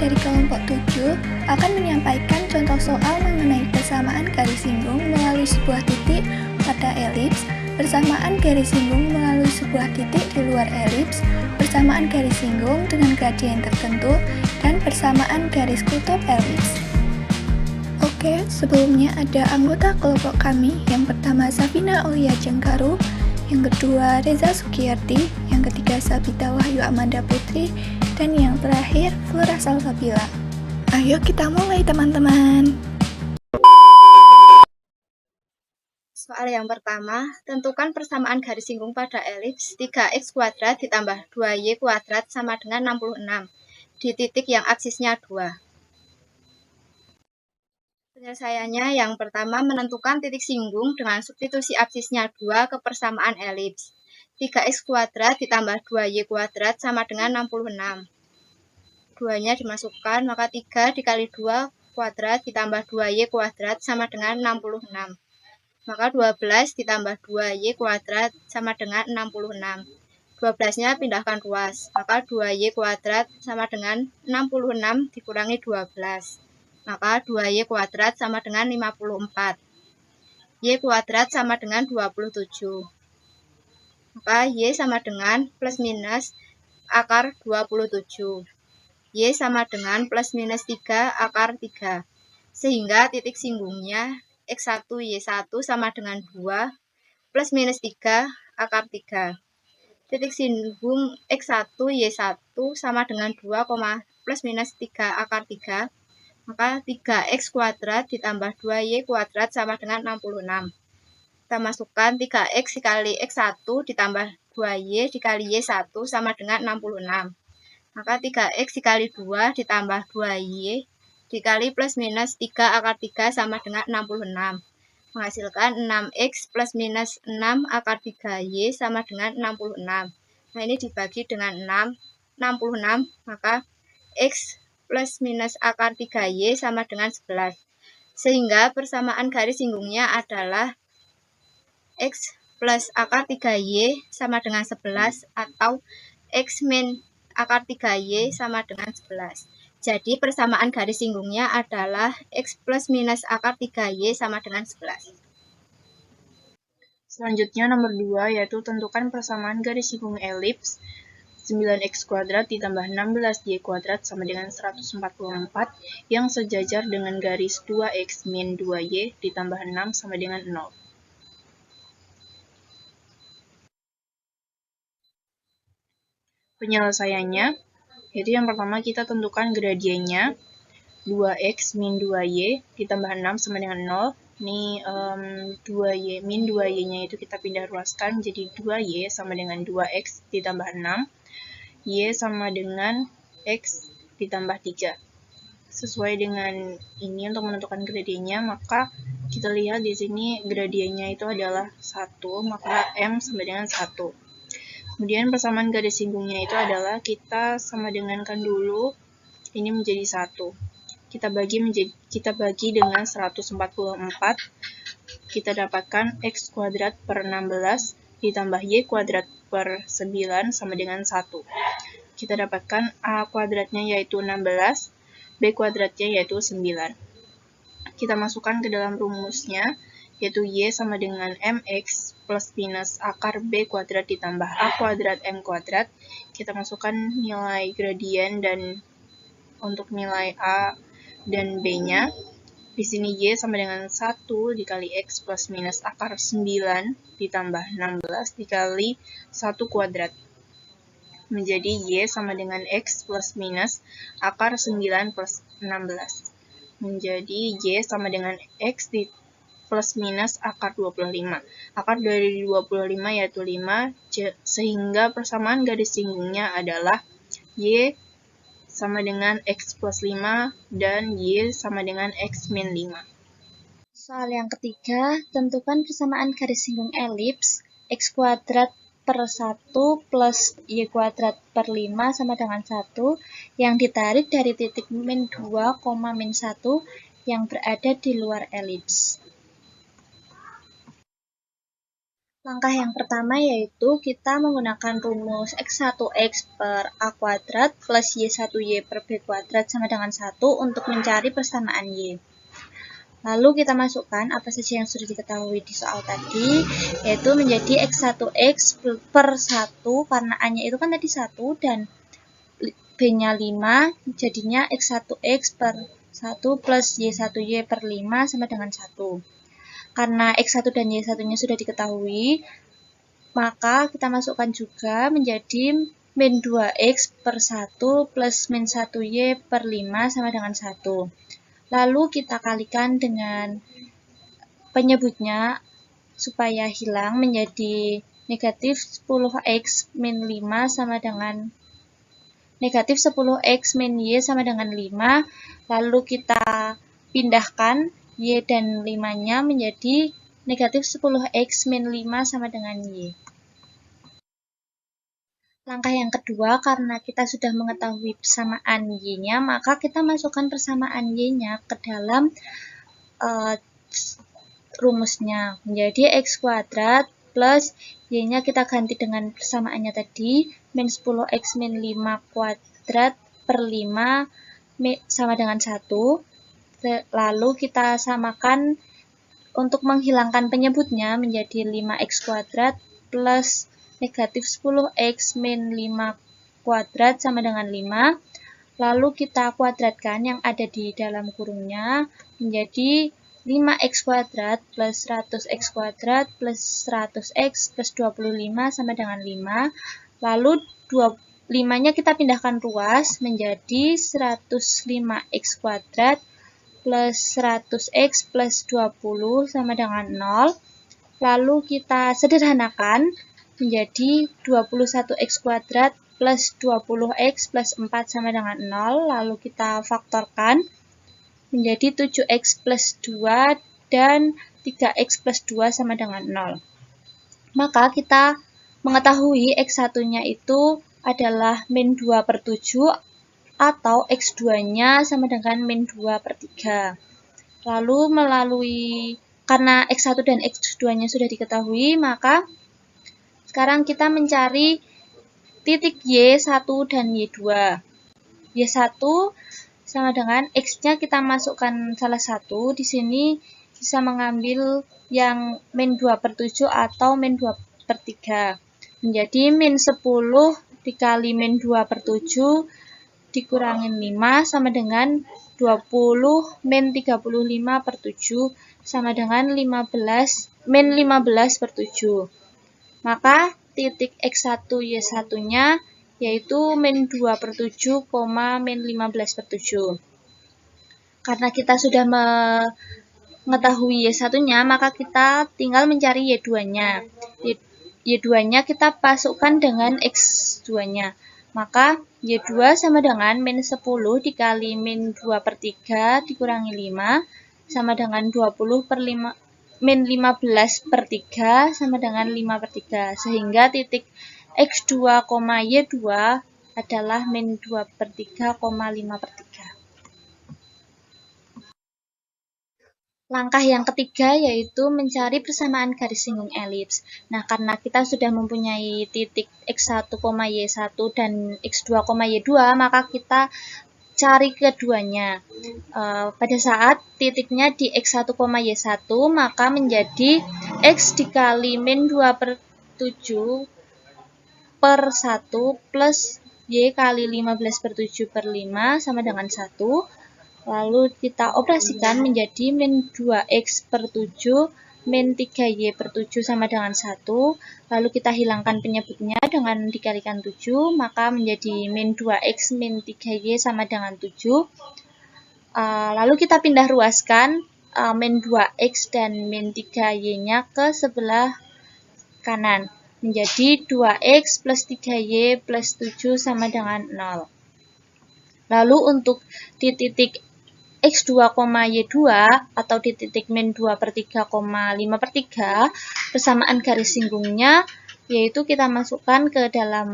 dari kelompok 7 akan menyampaikan contoh soal mengenai persamaan garis singgung melalui sebuah titik pada elips, persamaan garis singgung melalui sebuah titik di luar elips, persamaan garis singgung dengan gradien tertentu, dan persamaan garis kutub elips. Oke, sebelumnya ada anggota kelompok kami, yang pertama Safina Aulia Jengkaru, yang kedua Reza Sukiyarti, yang ketiga Sabita Wahyu Amanda Putri, dan yang terakhir Flora Salsabila. Ayo kita mulai teman-teman. Soal yang pertama, tentukan persamaan garis singgung pada elips 3x kuadrat ditambah 2y kuadrat sama dengan 66 di titik yang aksisnya 2. Penyelesaiannya yang pertama menentukan titik singgung dengan substitusi aksisnya 2 ke persamaan elips. 3x kuadrat ditambah 2y kuadrat sama dengan 66. 2-nya dimasukkan, maka 3 dikali 2 kuadrat ditambah 2y kuadrat sama dengan 66. Maka 12 ditambah 2y kuadrat sama dengan 66. 12-nya pindahkan ruas, maka 2y kuadrat sama dengan 66 dikurangi 12. Maka 2y kuadrat sama dengan 54. Y kuadrat sama dengan 27. Maka Y sama dengan plus minus akar 27. Y sama dengan plus minus 3 akar 3. Sehingga titik singgungnya X1 Y1 sama dengan 2 plus minus 3 akar 3. Titik singgung X1 Y1 sama dengan 2, plus minus 3 akar 3. Maka 3x kuadrat ditambah 2y kuadrat sama dengan 66. Kita masukkan 3x dikali x1 ditambah 2y dikali y1 sama dengan 66. Maka 3x dikali 2 ditambah 2y dikali plus minus 3 akar 3 sama dengan 66. Menghasilkan 6x plus minus 6 akar 3y sama dengan 66. Nah ini dibagi dengan 66, maka x plus minus akar 3y sama dengan 11. Sehingga persamaan garis singgungnya adalah x plus akar 3y sama dengan 11 atau x min akar 3y sama dengan 11. Jadi persamaan garis singgungnya adalah x plus minus akar 3y sama dengan 11. Selanjutnya nomor 2 yaitu tentukan persamaan garis singgung elips 9x kuadrat ditambah 16y kuadrat sama dengan 144 yang sejajar dengan garis 2x min 2y ditambah 6 sama dengan 0. Penyelesaiannya, yaitu yang pertama kita tentukan gradiennya 2x min 2y ditambah 6 sama dengan 0. Ini 2y min 2y-nya itu kita pindah ruaskan jadi 2y sama dengan 2x ditambah 6. Y sama dengan X ditambah 3. Sesuai dengan ini untuk menentukan gradiennya, maka kita lihat di sini gradiennya itu adalah 1, maka M sama dengan 1. Kemudian persamaan garis singgungnya itu adalah kita sama dengankan dulu ini menjadi 1. Kita bagi dengan 144. Kita dapatkan X kuadrat per 16 ditambah Y kuadrat per 9 sama dengan 1. Kita dapatkan A kuadratnya yaitu 16, B kuadratnya yaitu 9. Kita masukkan ke dalam rumusnya, yaitu Y sama dengan MX plus minus akar B kuadrat ditambah A kuadrat M kuadrat. Kita masukkan nilai gradien dan untuk nilai A dan B-nya. Di sini Y sama dengan 1 dikali X plus minus akar 9 ditambah 16 dikali 1 kuadrat. Menjadi Y sama dengan X plus minus akar 9 plus 16. Menjadi Y sama dengan X plus minus akar 25. Akar dari 25 yaitu 5, sehingga persamaan garis singgungnya adalah Y sama dengan X plus 5 dan Y sama dengan X min 5. Soal yang ketiga, tentukan persamaan garis singgung elips X kuadrat per 1 plus Y kuadrat per 5 sama dengan 1 yang ditarik dari titik min 2, min 1 yang berada di luar elips. Langkah yang pertama yaitu kita menggunakan rumus X1X per A kuadrat plus Y1Y per B kuadrat sama dengan 1 untuk mencari persamaan Y. Lalu kita masukkan apa saja yang sudah diketahui di soal tadi, yaitu menjadi X1X per 1, karena A-nya itu kan tadi 1 dan B-nya 5, jadinya X1X per 1 plus Y1Y per 5 sama dengan 1. Karena X1 dan Y1-nya sudah diketahui, maka kita masukkan juga menjadi min 2X per 1 plus min 1Y per 5 sama dengan 1. Lalu kita kalikan dengan penyebutnya supaya hilang menjadi negatif 10X min 5 sama dengan negatif 10X min Y sama dengan 5. Lalu kita pindahkan Y dan 5-nya menjadi negatif 10X min 5 sama dengan Y. Langkah yang kedua, karena kita sudah mengetahui persamaan Y-nya, maka kita masukkan persamaan Y-nya ke dalam rumusnya. Menjadi X kuadrat plus Y-nya kita ganti dengan persamaannya tadi, min 10X min 5 kuadrat per 5 sama dengan 1. Lalu kita samakan untuk menghilangkan penyebutnya menjadi 5X kuadrat plus negatif 10X min 5 kuadrat sama dengan 5. Lalu kita kuadratkan yang ada di dalam kurungnya menjadi 5X kuadrat plus 100X kuadrat plus 100X plus 25 sama dengan 5. Lalu 5-nya kita pindahkan ruas menjadi 105X kuadrat plus 100X plus 20 sama dengan 0. Lalu kita sederhanakan menjadi 21X kuadrat plus 20X plus 4 sama dengan 0. Lalu kita faktorkan menjadi 7X plus 2 dan 3X plus 2 sama dengan 0. Maka kita mengetahui X1-nya itu adalah min 2 per 7 atau X2-nya sama dengan min 2 per 3. Lalu karena X1 dan X2-nya sudah diketahui, maka sekarang kita mencari titik Y1 dan Y2. Y1 sama dengan X-nya kita masukkan salah satu. Di sini bisa mengambil yang min 2 per 7 atau min 2 per 3. Menjadi min 10 dikali min 2 per 7 dikurangin 5 sama dengan 20 min 35 per 7 sama dengan min 15 per 7. Maka titik X1 Y1-nya yaitu min 2 per 7, min 15 per 7. Karena kita sudah mengetahui Y1-nya, maka kita tinggal mencari Y2-nya. Y2-nya kita pasukkan dengan X2-nya. Maka Y2 sama dengan min 10 dikali min 2 per 3 dikurangi 5 sama dengan 20 per 5, min 15 per 3 sama dengan 5 per 3. Sehingga titik X2, Y2 adalah min 2 per 3, 5 per 3. Langkah yang ketiga yaitu mencari persamaan garis singgung elips. Nah, karena kita sudah mempunyai titik X1, Y1 dan X2, Y2, maka kita cari keduanya. Pada saat titiknya di X1, Y1, maka menjadi X dikali min 2 per 7 per 1 plus Y kali 15 per 7 per 5 sama dengan 1. Lalu kita operasikan menjadi min 2X per 7, min 3Y per 7 sama dengan 1. Lalu kita hilangkan penyebutnya dengan dikalikan 7, maka menjadi min 2X min 3Y sama dengan 7. Lalu kita pindah ruaskan min 2X dan min 3Y-nya ke sebelah kanan. Menjadi 2X plus 3Y plus 7 sama dengan 0. Lalu untuk di titik X2, Y2 atau di titik min 2 per 3, 5 per 3, persamaan garis singgungnya yaitu kita masukkan ke dalam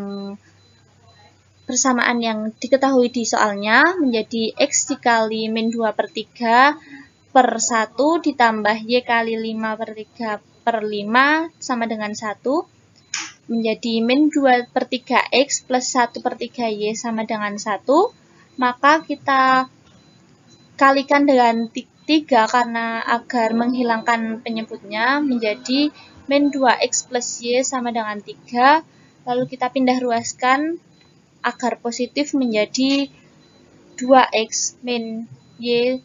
persamaan yang diketahui di soalnya menjadi X dikali min 2 per 3 per 1 ditambah Y kali 5 per 3 per 5 sama dengan 1, menjadi min 2 per 3x plus 1 per 3y sama dengan 1, maka kita kalikan dengan 3 karena agar menghilangkan penyebutnya, menjadi min 2x plus y sama dengan 3, lalu kita pindah ruaskan agar positif menjadi 2x min y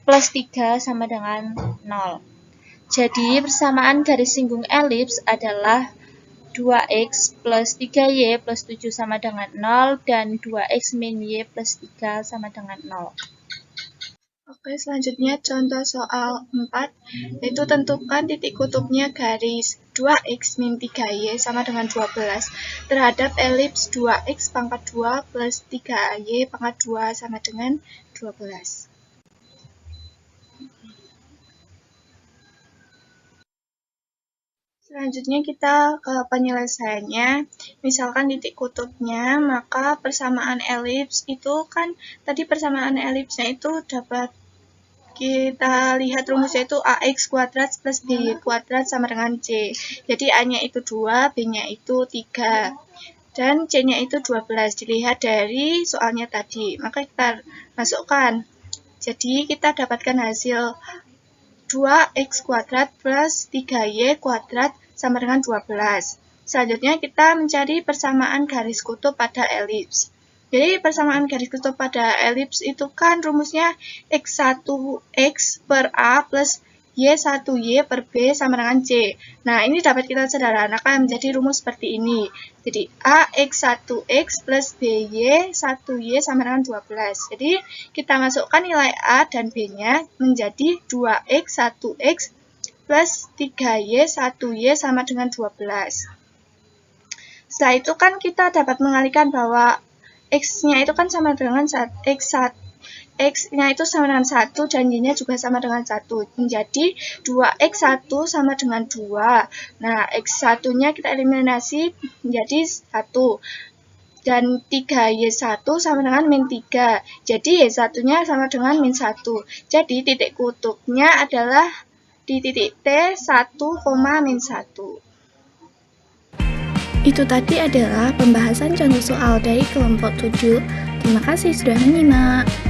plus 3 sama dengan 0. Jadi persamaan garis singgung elips adalah 2x plus 3y plus 7 sama dengan 0 dan 2x min y plus 3 sama dengan 0. Oke, selanjutnya contoh soal 4, yaitu tentukan titik kutubnya garis 2x min 3y sama dengan 12 terhadap elips 2x pangkat 2 plus 3y pangkat 2 sama dengan 12. Selanjutnya kita ke penyelesaiannya. Misalkan titik kutubnya, maka persamaan elips itu kan tadi persamaan elipsnya itu dapat kita lihat rumusnya itu ax kuadrat plus by kuadrat sama dengan c. Jadi a-nya itu 2, b-nya itu 3. Dan c-nya itu 12. Dilihat dari soalnya tadi. Maka kita masukkan. Jadi kita dapatkan hasil 2x kuadrat plus 3y kuadrat sama dengan 12. Selanjutnya kita mencari persamaan garis kutub pada elips. Jadi persamaan garis kutub pada elips itu kan rumusnya x1x per a plus y1y per b sama dengan c. Nah, ini dapat kita sederhanakan menjadi rumus seperti ini. Jadi a x1x plus by 1y sama dengan 12. Jadi kita masukkan nilai a dan b-nya menjadi 2x 1x plus 3y 1y sama dengan 12. Setelah itu kan kita dapat mengalihkan bahwa x-nya itu kan sama dengan x-nya itu sama dengan 1 dan y-nya juga sama dengan 1. Menjadi 2x1 sama dengan 2. Nah, x1-nya kita eliminasi menjadi 1. Dan 3y1 sama dengan min 3. Jadi y1-nya sama dengan min 1. Jadi titik kutubnya adalah di titik T 1, min 1. Itu tadi adalah pembahasan contoh soal dari kelompok 7. Terima kasih sudah menyimak.